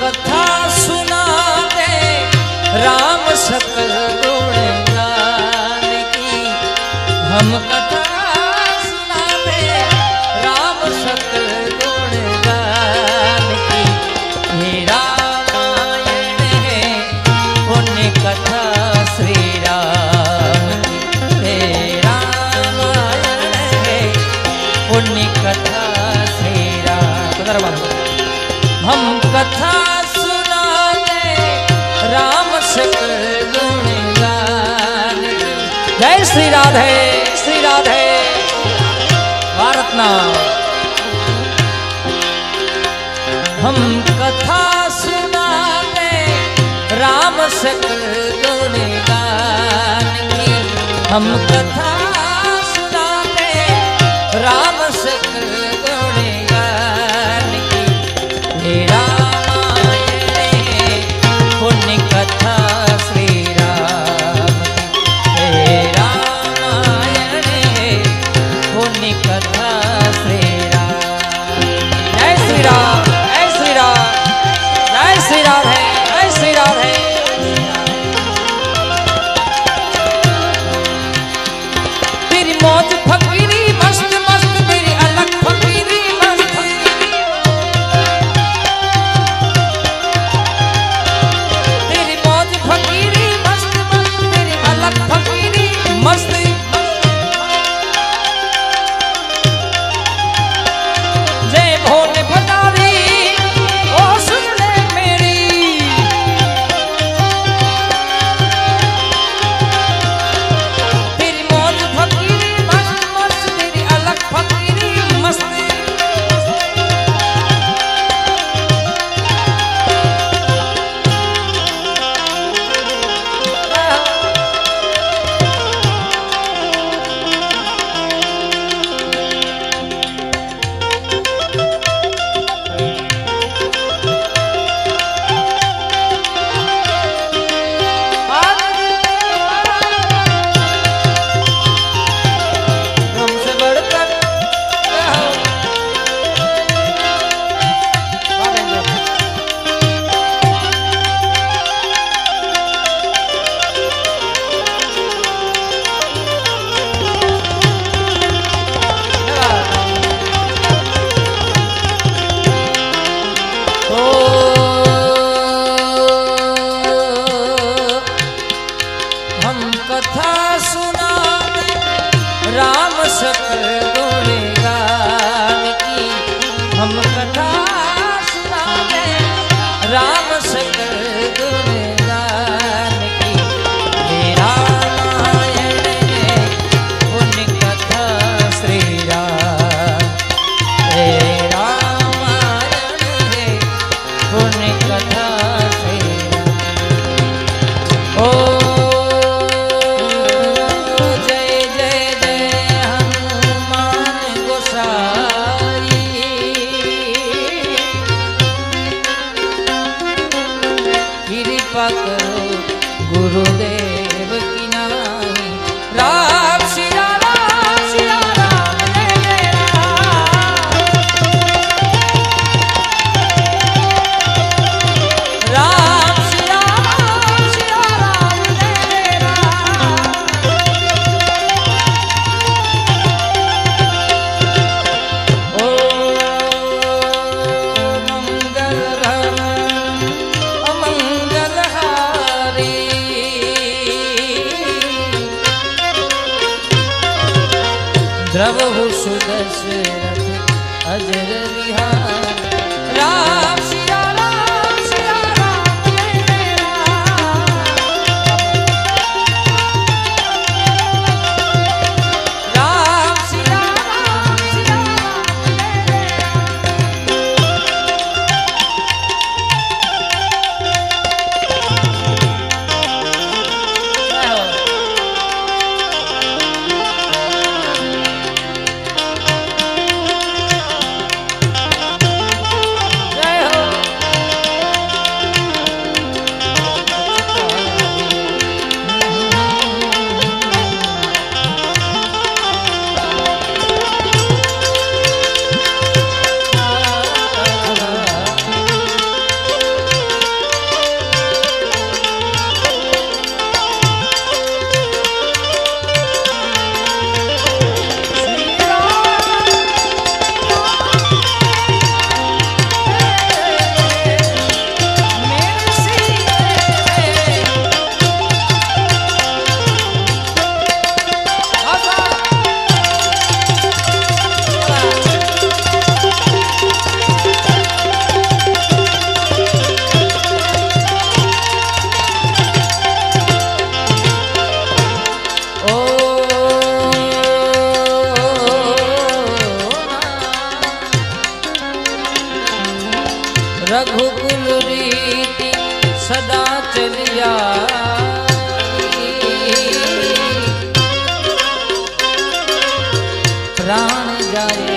कथा सुनाते राम सकल गुण गान की। हम कथा सुनाते राम सकल गुण गान की। हे रामायण है पुण्य कथा श्री राम की। हे रामायण है पुण्य कथा श्री राम। हम कथा सुनाते राम सकल गुण गान की। जय श्री राधे श्री राधे भारत नाम। हम कथा सुनाते राम सकल गुण गान की। हम कथा सुनाते राम सकल गुण गान की। हे रामायण है पुण्य कथा श्री राम की। हे रामायण है पुण्य कथा श्री राम। जय श्री राम जय श्री राम जय श्री राधे जय श्री राधे। तेरी मौज फकीरी मस्त मस्त तेरी अलग फकीरी मस्त। तेरी मौज फकीरी मस्त मस्त तेरी अलग फकीरी मस्त। जय भोले भंडारी ओ सुन ले मेरी। तेरी मौज फकीरी मस्त मस्त तेरी अलग फकीरी मस्त। हमसे बढ़कर हम कथा सुनाते राम सकल गुण गान की। हम कथा सुनाते राम सकल गुण गान की। हे रामायण है पुण्य कथा श्री राम। हे रामायण है पुण्य कथा श्री राम। ओ जय जय जय हनुमान गोसाई। कृपा करो गुरुदेव की नाई। राम सिया राम जय जय राम। राम सिया राम जय जय राम। ओ मंगल भवन अमंगल हारी। द्रवहु सुदशरथ अजर विहार। राम सिया राम जय जय राम। राम सिया राम जय जय राम। रीति सदा चलिया प्राण जाए